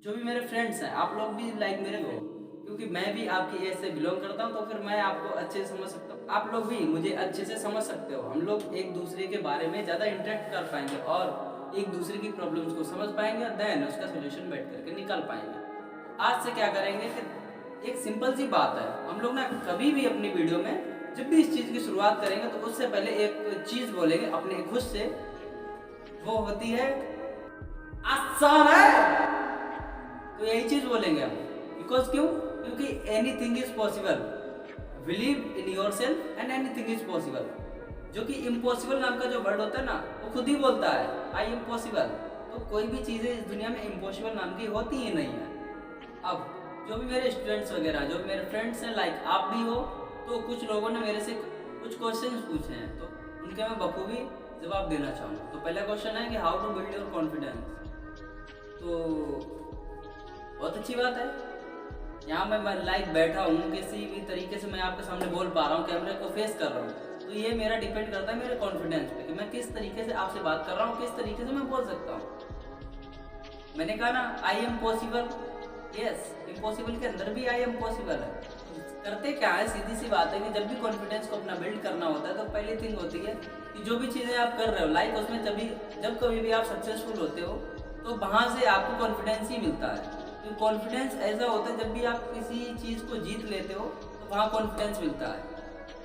जो भी मेरे फ्रेंड्स हैं, आप लोग भी लाइक मेरे को, क्योंकि मैं भी आपकी एज से बिलोंग करता हूँ, तो फिर मैं आपको अच्छे से समझ सकता हूँ, आप लोग भी मुझे अच्छे से समझ सकते हो। हम लोग एक दूसरे के बारे में ज़्यादा इंटरेक्ट कर पाएंगे और एक दूसरे की प्रॉब्लम्स को समझ पाएंगे और देन उसका सोल्यूशन बैठ करके निकाल पाएंगे। आज से क्या करेंगे कि एक सिंपल सी बात है, हम लोग ना कभी भी अपनी वीडियो में जब भी इस चीज़ की शुरुआत करेंगे तो उससे पहले एक चीज़ बोलेंगे अपने खुद से, वो होती है आसान है। तो यही चीज बोलेंगे हम, बिकॉज क्यों? क्योंकि anything is possible, believe in your self and anything is possible. जो कि इम्पॉसिबल नाम का जो वर्ड होता है ना, वो खुद ही बोलता है आई एम पॉसिबल। तो कोई भी चीज़ें इस दुनिया में इम्पॉसिबल नाम की होती ही नहीं है। अब जो भी मेरे स्टूडेंट्स वगैरह, जो मेरे फ्रेंड्स हैं, लाइक आप भी हो, तो कुछ लोगों ने मेरे से कुछ क्वेश्चंस पूछे हैं, तो उनके मैं बखूबी जवाब देना चाहूँगा। तो पहला क्वेश्चन है कि how to build your confidence. तो बहुत अच्छी बात है, यहाँ मैं लाइव बैठा हूँ, किसी भी तरीके से मैं आपके सामने बोल पा रहा हूँ, कैमरे को फेस कर रहा हूँ, तो ये मेरा डिपेंड करता है मेरे कॉन्फिडेंस पे कि मैं किस तरीके से आपसे बात कर रहा हूँ, किस तरीके से मैं बोल सकता हूँ। मैंने कहा ना I am possible, yes, impossible के अंदर भी आई एम पॉसिबल है। करते क्या है, सीधी सी बात है कि जब भी कॉन्फिडेंस को अपना बिल्ड करना होता है तो पहली थिंग होती है कि जो भी चीज़ें आप कर रहे हो लाइक उसमें जब कभी भी आप सक्सेसफुल होते हो तो वहाँ से आपको कॉन्फिडेंस ही मिलता है। तो कॉन्फिडेंस ऐसा होता है जब भी आप किसी चीज़ को जीत लेते हो तो वहाँ कॉन्फिडेंस मिलता है।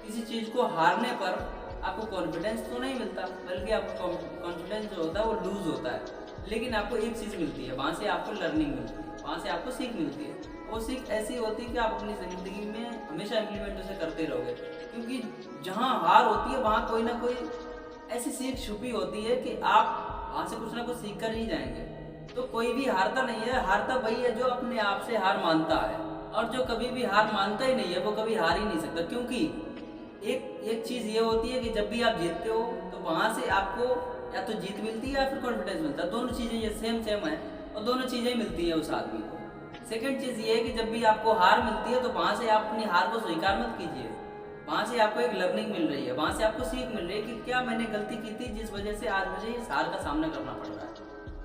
किसी चीज़ को हारने पर आपको कॉन्फिडेंस तो नहीं मिलता, बल्कि आपका कॉन्फिडेंस जो होता है वो लूज होता है। लेकिन आपको एक चीज़ मिलती है, वहाँ से आपको लर्निंग मिलती है, वहाँ से आपको सीख मिलती है। वो सीख ऐसी होती है कि आप अपनी ज़िंदगी में हमेशा इम्प्लीमेंट उसे करते रहोगे, क्योंकि जहाँ हार होती है वहाँ कोई ना कोई ऐसी सीख छुपी होती है कि आप वहाँ से कुछ ना कुछ सीख कर ही जाएंगे। तो कोई भी हारता नहीं है, हारता वही है जो अपने आप से हार मानता है, और जो कभी भी हार मानता ही नहीं है वो कभी हार ही नहीं सकता। क्योंकि एक एक चीज़ ये होती है कि जब भी आप जीतते हो तो वहाँ से आपको या तो जीत मिलती है या फिर कॉन्फिडेंस मिलता है, दोनों चीज़ें ये सेम सेम है और दोनों चीज़ें मिलती है उस आदमी को। सेकंड चीज़ ये है कि जब भी आपको हार मिलती है तो वहाँ से आप अपनी हार को स्वीकार मत कीजिए, वहाँ से आपको एक लर्निंग मिल रही है, वहाँ से आपको सीख मिल रही है कि क्या मैंने गलती की थी जिस वजह से आज मुझे इस हार का सामना करना पड़ रहा है।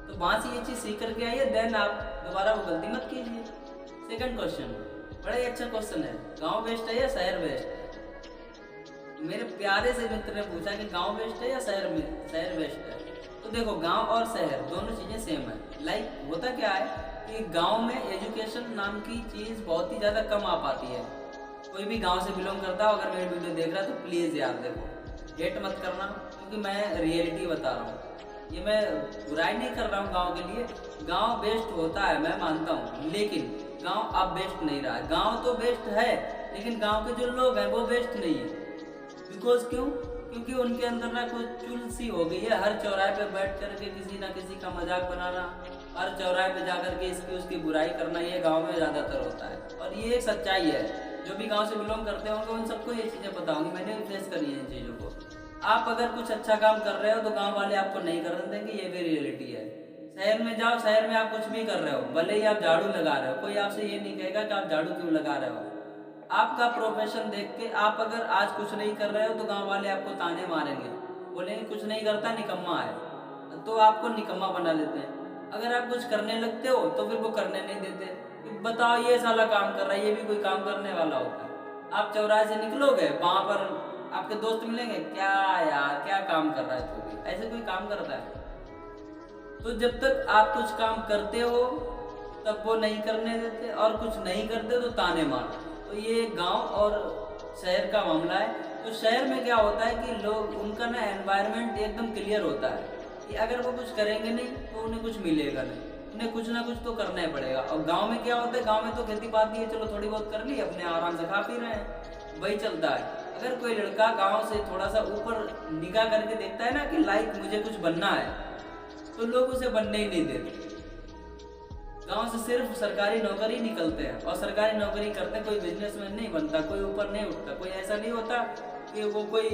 तो वहाँ से ये चीज़ सीख करके आइए, देन आप दोबारा वो गलती मत कीजिए। सेकंड क्वेश्चन बड़ा ही अच्छा क्वेश्चन है, गांव बेस्ट है या शहर बेस्ट है? मेरे प्यारे से मित्र ने पूछा कि गांव बेस्ट है या शहर बेस्ट है। तो देखो, गांव और शहर दोनों चीज़ें सेम है। लाइक होता क्या है कि गांव में एजुकेशन नाम की चीज़ बहुत ही ज़्यादा कम आ पाती है। कोई भी गांव से बिलोंग करता हो अगर मेरी वीडियो देख रहा है तो प्लीज़ यार देखो, हेट मत करना, क्योंकि मैं रियलिटी बता रहा हूँ। ये मैं बुराई नहीं कर रहा हूँ गांव के लिए, गांव बेस्ट होता है मैं मानता हूँ, लेकिन गांव अब बेस्ट नहीं रहा है। गांव तो बेस्ट है लेकिन गांव के जो लोग हैं वो बेस्ट नहीं है। बिकॉज क्यों? क्योंकि उनके अंदर ना कुछ चुल सी हो गई है, हर चौराहे पे बैठ कर के किसी ना किसी का मजाक बनाना, हर चौराहे पे जाकर के इसकी उसकी बुराई करना, ये गांव में ज़्यादातर होता है। और ये एक सच्चाई है, जो भी गांव से बिलोंग करते होंगे उन सबको ये चीज़ें पता होंगी, मैंने भी फेस करी है इन चीज़ों को। आप अगर कुछ अच्छा काम कर रहे हो तो गांव वाले आपको नहीं करने देंगे, ये भी रियलिटी है। शहर में जाओ, शहर में आप कुछ भी कर रहे हो, भले ही आप झाड़ू लगा रहे हो, कोई आपसे ये नहीं कहेगा कि आप झाड़ू क्यों लगा रहे हो। आपका प्रोफेशन देख के आप अगर आज कुछ नहीं कर रहे हो तो गांव वाले आपको ताने मारेंगे, बोलेंगे कुछ नहीं करता, निकम्मा है, तो आपको निकम्मा बना लेते हैं। अगर आप कुछ करने लगते हो तो फिर वो करने नहीं देते, फिर बताओ ये साला काम कर रहा है, ये भी कोई काम करने वाला होता है। आप चौराहे से निकलोगे, वहां पर आपके दोस्त मिलेंगे, क्या यार क्या काम कर रहा है तू भी, ऐसे कोई काम करता है? तो जब तक आप कुछ काम करते हो तब वो नहीं करने देते, और कुछ नहीं करते तो ताने मारते। तो ये गांव और शहर का मामला है। तो शहर में क्या होता है कि लोग, उनका ना एनवायरनमेंट एकदम क्लियर होता है कि अगर वो कुछ करेंगे नहीं तो उन्हें कुछ मिलेगा नहीं, उन्हें कुछ ना कुछ तो करना ही पड़ेगा। और गांव में क्या होता है, गांव में तो खेती बाड़ी है, चलो थोड़ी बहुत कर ली, अपने आराम से खा पी रहे हैं, वही चलता है। अगर कोई लड़का गाँव से थोड़ा सा ऊपर निगाह करके देखता है ना कि लाइक मुझे कुछ बनना है, तो लोग उसे बनने ही नहीं देते। गांव से सिर्फ सरकारी नौकरी निकलते हैं और सरकारी नौकरी करते, कोई बिजनेसमैन नहीं बनता, कोई ऊपर नहीं उठता, कोई ऐसा नहीं होता कि वो कोई।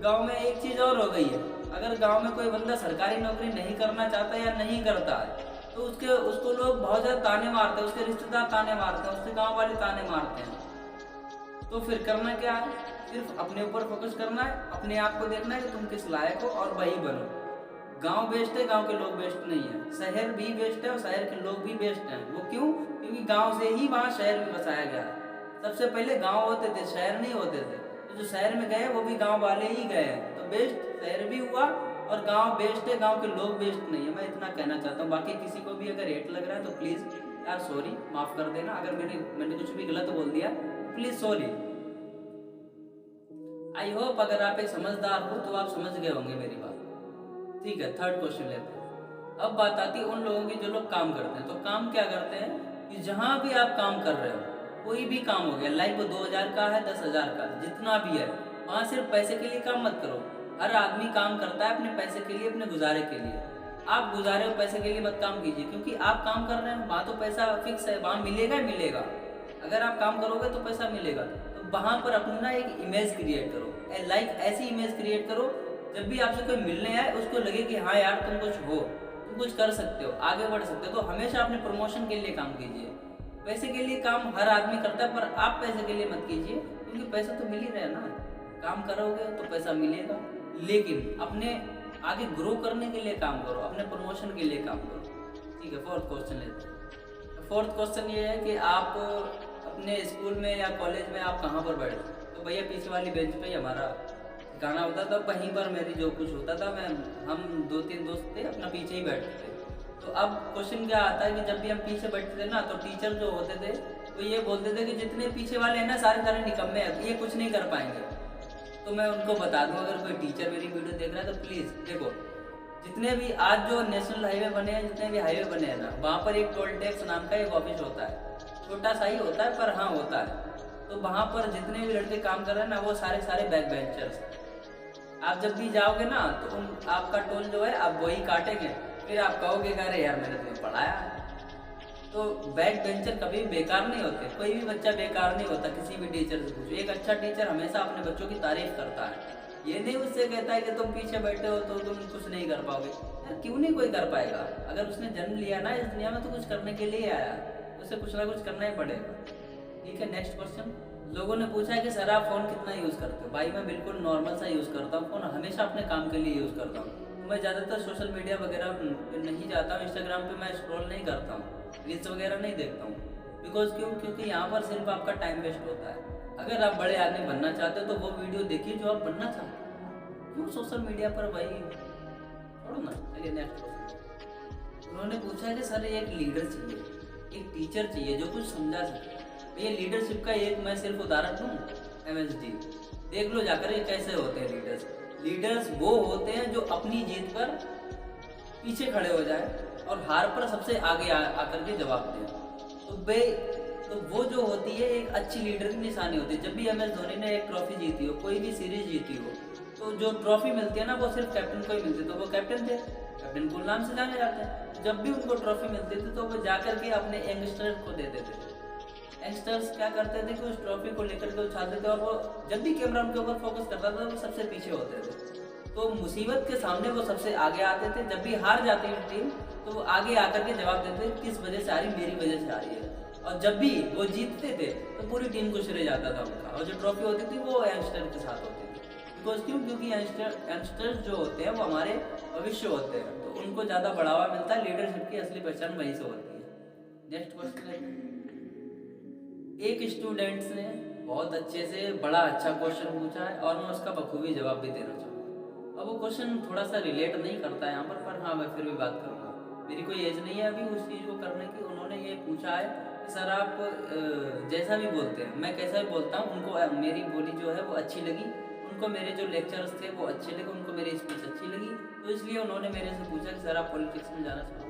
गांव में एक चीज़ और हो गई है, अगर गांव में कोई बंदा सरकारी नौकरी नहीं करना चाहता या नहीं करता है तो उसको लोग बहुत ज़्यादा ताने मारते हैं, उसके रिश्तेदार ताने मारते हैं, उसके गाँव वाले ताने मारते हैं। तो फिर करना क्या है, सिर्फ अपने ऊपर फोकस करना है, अपने आप को देखना है कि तुम किस लायक हो और वही बनो। गांव बेस्ट है, गांव के लोग बेस्ट नहीं है। शहर भी बेस्ट है और शहर के लोग भी बेस्ट हैं। वो क्यों? क्योंकि गांव से ही वहाँ शहर में बसाया गया है। सबसे पहले गांव होते थे, शहर नहीं होते थे। तो जो शहर में गए वो भी गांव वाले ही गए हैं। तो बेस्ट शहर भी हुआ और गांव बेस्ट है, गांव के लोग बेस्ट नहीं है। मैं इतना कहना चाहता हूँ। बाकी किसी को भी अगर हेट लग रहा है तो प्लीज़ यार सॉरी, माफ़ कर देना। अगर मैंने कुछ भी गलत बोल दिया प्लीज़ सॉरी। आई होप अगर आप एक समझदार हो तो आप समझ गए होंगे मेरी बात। ठीक है, थर्ड क्वेश्चन लेते हैं। अब बात आती है उन लोगों की जो लोग काम करते हैं। तो काम क्या करते हैं कि जहाँ भी आप काम कर रहे हो, कोई भी काम हो गया, लाइक वो 2000 का है, 10,000 का, जितना भी है, वहाँ सिर्फ पैसे के लिए काम मत करो। हर आदमी काम करता है अपने पैसे के लिए, अपने गुजारे के लिए। आप गुजारे हो पैसे के लिए मत काम कीजिए, क्योंकि आप काम कर रहे हैं वहाँ तो पैसा फिक्स है, वहाँ मिलेगा ही मिलेगा। अगर आप काम करोगे तो पैसा मिलेगा। तो वहाँ पर अपनी ना एक इमेज क्रिएट करो, लाइक ऐसी इमेज क्रिएट करो जब भी आपसे कोई मिलने आए उसको लगे कि हाँ यार तुम कुछ हो, तुम कुछ कर सकते हो, आगे बढ़ सकते हो। तो हमेशा अपने प्रमोशन के लिए काम कीजिए। पैसे के लिए काम हर आदमी करता है, पर आप पैसे के लिए मत कीजिए, क्योंकि पैसा तो मिल ही रहा है ना। काम करोगे तो पैसा मिलेगा, लेकिन अपने आगे ग्रो करने के लिए काम करो, अपने प्रमोशन के लिए काम करो। ठीक है, फोर्थ क्वेश्चन लेते हैं। फोर्थ क्वेश्चन ये है कि आप अपने स्कूल में या कॉलेज में आप कहाँ पर बैठते? तो भैया पीछे वाली बेंच पे ही हमारा गाना होता था। वहीं पर मेरी जो कुछ होता था, हम 2-3 दोस्त थे, अपना पीछे ही बैठते थे। तो अब क्वेश्चन क्या आता है कि जब भी हम पीछे बैठते थे ना, तो टीचर जो होते थे वो ये बोलते थे कि जितने पीछे वाले हैं ना सारे निकम्मे हैं, ये कुछ नहीं कर पाएंगे। तो मैं उनको बता दूं, अगर कोई टीचर मेरी वीडियो देख रहा है तो प्लीज़ देखो, जितने भी आज जो नेशनल हाईवे बने हैं, जितने भी हाईवे बने हैं ना, वहाँ पर एक टोल टैक्स नाम का एक ऑफिस होता है। छोटा सा ही होता है, पर हाँ होता है। तो वहाँ पर जितने भी लड़के काम कर रहे हैं ना, वो सारे बैक बेंचर्स। आप जब भी जाओगे ना तो आपका टोल जो है आप वही काटेंगे, फिर आप कहोगे अरे यार मैंने तुम्हें पढ़ाया है। तो बैक बेंचर कभी बेकार नहीं होते, कोई भी बच्चा बेकार नहीं होता। किसी भी टीचर से पूछो, एक अच्छा टीचर हमेशा अपने बच्चों की तारीफ करता है। ये नहीं उससे कहता है कि तुम पीछे बैठे हो तो तुम कुछ नहीं कर पाओगे। यार क्यों नहीं कोई कर पाएगा? अगर उसने जन्म लिया ना इस दुनिया में तो कुछ करने के लिए आया, उसे कुछ ना कुछ करना ही पड़ेगा। ठीक है, नेक्स्ट क्वेश्चन। लोगों ने पूछा है कि सर आप फ़ोन कितना यूज़ करते हो? भाई मैं बिल्कुल नॉर्मल सा यूज़ करता हूँ फ़ोन, हमेशा अपने काम के लिए यूज़ करता हूँ। मैं ज़्यादातर सोशल मीडिया वगैरह नहीं जाता हूँ, इंस्टाग्राम पे मैं स्क्रॉल नहीं करता हूँ, रील्स वगैरह नहीं देखता हूँ। बिकॉज क्योंकि यहाँ पर सिर्फ आपका टाइम वेस्ट होता है। अगर आप बड़े आदमी बनना चाहते हो तो वो वीडियो देखिए जो आप बनना चाहते हो, क्यों सोशल मीडिया पर भाई छोड़ो ना। चलिए नेक्स्ट क्वेश्चन। उन्होंने पूछा है कि सर एक लीडर चाहिए, एक टीचर चाहिए जो कुछ समझा सके। ये लीडरशिप का एक मैं सिर्फ उदाहरण दूँ, MSD देख लो जाकर ये कैसे होते हैं लीडर्स। लीडर्स वो होते हैं जो अपनी जीत पर पीछे खड़े हो जाए और हार पर सबसे आगे आकर के जवाब दें। तो वो जो होती है एक अच्छी लीडर की निशानी होती है। जब भी MS धोनी ने एक ट्रॉफी जीती हो, कोई भी सीरीज जीती हो, तो जो ट्रॉफी मिलती है ना वो सिर्फ कैप्टन को ही मिलती है। तो वो कैप्टन थे, कैप्टन कुल नाम से जाने जाते हैं। जब भी उनको ट्रॉफी मिलती थी तो वो जाकर के अपने यंगस्टर्स को देते थे। यंगस्टर्स क्या करते थे कि उस ट्रॉफी को लेकर के उछालते थे और वो जब भी कैमरा उनके ऊपर फोकस करता था वो सबसे पीछे होते थे। तो मुसीबत के सामने वो सबसे आगे आते थे। जब भी हार जाती थी टीम तो वो आगे आकर के जवाब देते थे किस वजह से आ रही, मेरी वजह से आ रही है। और जब भी वो जीतते थे तो पूरी टीम को श्रेय जाता था उनका, और जो ट्रॉफी होती थी वो यंगस्टर के साथ होती थी। बिकॉज क्योंकि यंगस्टर्स जो होते हैं वो हमारे भविष्य होते हैं, तो उनको ज़्यादा बढ़ावा मिलता है। लीडरशिप की असली पहचान वहीं से होती है। नेक्स्ट क्वेश्चन है। एक स्टूडेंट्स ने बहुत अच्छे से बड़ा अच्छा क्वेश्चन पूछा है और मैं उसका बखूबी जवाब भी देना चाहूँगा। अब वो क्वेश्चन थोड़ा सा रिलेट नहीं करता है यहाँ पर हाँ मैं फिर भी बात करूँगा। मेरी कोई एज नहीं है अभी उस चीज़ को करने की। उन्होंने ये पूछा है कि सर आप जैसा भी बोलते हैं, मैं कैसा भी बोलता हूँ, उनको मेरी बोली जो है वो अच्छी लगी, उनको मेरे जो लेक्चर्स थे वो अच्छे लगे, उनको मेरी स्पीच अच्छी लगी, तो इसलिए उन्होंने मेरे से पूछा कि सर आप पॉलिटिक्स में जाना चाहोगे।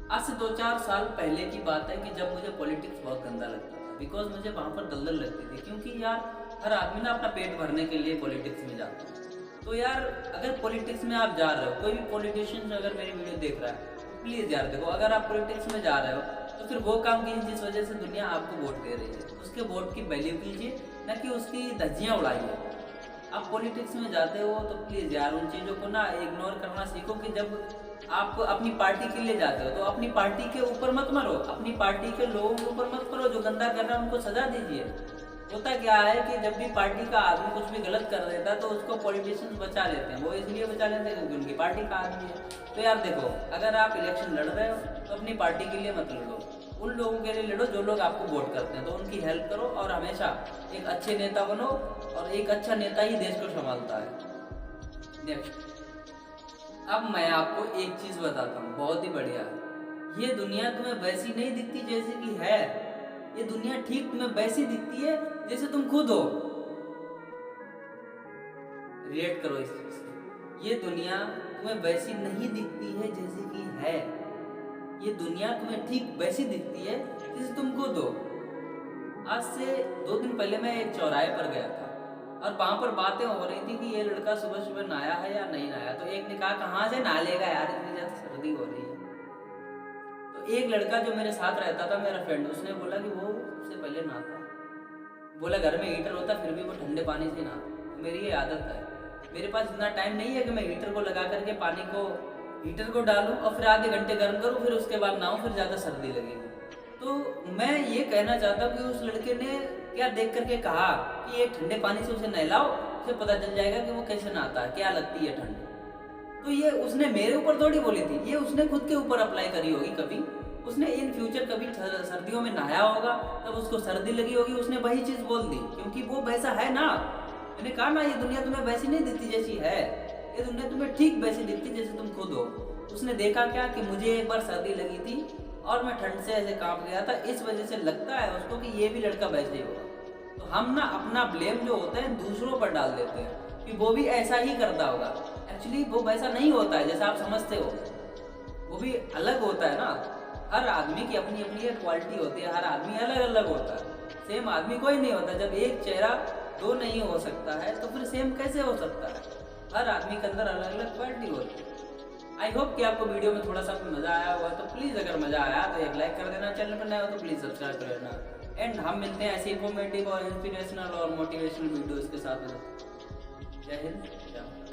आज से 2-4 साल पहले की बात है कि जब मुझे पॉलिटिक्स बहुत गंदा लगता था, बिकॉज मुझे वहाँ पर दलदल लगती थी। क्योंकि यार हर आदमी ना अपना पेट भरने के लिए पॉलिटिक्स में जाता है। तो यार अगर पॉलिटिक्स में आप जा रहे हो, कोई भी पॉलिटिशियन अगर मेरी वीडियो देख रहा है तो प्लीज़ यार देखो, अगर आप पॉलिटिक्स में जा रहे हो तो फिर वो काम कीजिए जिस वजह से दुनिया आपको वोट दे रही है, उसके वोट की वैल्यू कीजिए, ना कि उसकी धज्जियाँ उड़ाइए। आप पॉलिटिक्स में जाते हो तो प्लीज़ यार उन चीज़ों को ना इग्नोर करना सीखो कि जब आप अपनी पार्टी के लिए जाते हो तो अपनी पार्टी के ऊपर मत मरो, अपनी पार्टी के लोगों के ऊपर मत करो। जो गंदा कर रहा है उनको सजा दीजिए। होता क्या है कि जब भी पार्टी का आदमी कुछ भी गलत कर देता है तो उसको पॉलिटिशियंस बचा लेते हैं। वो इसलिए बचा लेते हैं क्योंकि उनकी पार्टी का आदमी है। तो यार देखो, अगर आप इलेक्शन लड़ रहे हो तो अपनी पार्टी के लिए मत लड़ो, उन लोगों के लिए लड़ो जो लोग आपको वोट करते हैं। तो उनकी हेल्प करो और हमेशा एक अच्छे नेता बनो, और एक अच्छा नेता ही देश को संभालता है। नेक्स्ट, अब मैं आपको एक चीज बताता हूँ, बहुत ही बढ़िया है। ये दुनिया तुम्हें वैसी नहीं दिखती जैसे कि है, ये दुनिया ठीक तुम्हें वैसी दिखती है जैसे तुम खुद हो। रिएक्ट करो इस चीज से। ये दुनिया तुम्हें वैसी नहीं दिखती है जैसे कि है, ये दुनिया तुम्हें ठीक वैसी दिखती है जैसे तुम खुद हो। आज से 2 दिन पहले मैं एक चौराहे पर गया था और वहां पर बातें हो रही थी कि ये लड़का सुबह सुबह नहाया है या नहीं नहाया। तो एक ने कहा कहाँ से नहा लेगा यार, इतनी ज्यादा सर्दी हो रही है। तो एक लड़का जो मेरे साथ रहता था, मेरा फ्रेंड, उसने बोला कि वो उससे पहले नहाता, बोला घर में हीटर होता फिर भी वो ठंडे पानी से नहाता। मेरी ये आदत है, मेरे पास इतना टाइम नहीं है कि मैं हीटर को लगा करके पानी को हीटर को डालूं और फिर आधे घंटे गर्म करूं फिर उसके बाद नहाऊं, फिर ज़्यादा सर्दी लगेगी। तो मैं ये कहना चाहता हूँ कि उस लड़के ने क्या देख करके कहा कि एक ठंडे पानी से उसे नहलाओ, उसे पता चल जाएगा कि वो कैसे नहाता है, क्या लगती है ठंड। तो ये उसने मेरे ऊपर थोड़ी बोली थी, ये उसने खुद के ऊपर अप्लाई करी होगी। कभी उसने इन फ्यूचर कभी सर्दियों में नहाया होगा, तब उसको सर्दी लगी होगी, उसने वही चीज़ बोल दी क्योंकि वो वैसा है ना। मैंने कहा ना, ये दुनिया तुम्हें वैसी नहीं दिखती जैसी है, ये दुनिया तुम्हें ठीक वैसी दिखती जैसे तुम खुद हो। उसने देखा क्या कि मुझे एक बार सर्दी लगी थी और मैं ठंड से ऐसे कांप गया था, इस वजह से लगता है उसको कि ये भी लड़का वैसे ही होगा। तो हम ना अपना ब्लेम जो होता है दूसरों पर डाल देते हैं कि वो भी ऐसा ही करता होगा। एक्चुअली वो वैसा नहीं होता है जैसा आप समझते हो, वो भी अलग होता है ना। हर आदमी की अपनी अपनी एक क्वालिटी होती है, हर आदमी अलग अलग होता है, सेम आदमी कोई नहीं होता। जब एक चेहरा दो नहीं हो सकता है तो फिर सेम कैसे हो सकता है? हर आदमी के अंदर अलग अलग क्वालिटी होती है। आई होप कि आपको वीडियो में थोड़ा सा मजा आया होगा, तो प्लीज़ अगर मजा आया तो एक लाइक कर देना, चैनल पर नया हो तो प्लीज़ सब्सक्राइब कर देना। एंड हम मिलते हैं ऐसे इन्फॉर्मेटिव और इंस्पिरेशनल और मोटिवेशनल वीडियोज़ के साथ। जय हिंद।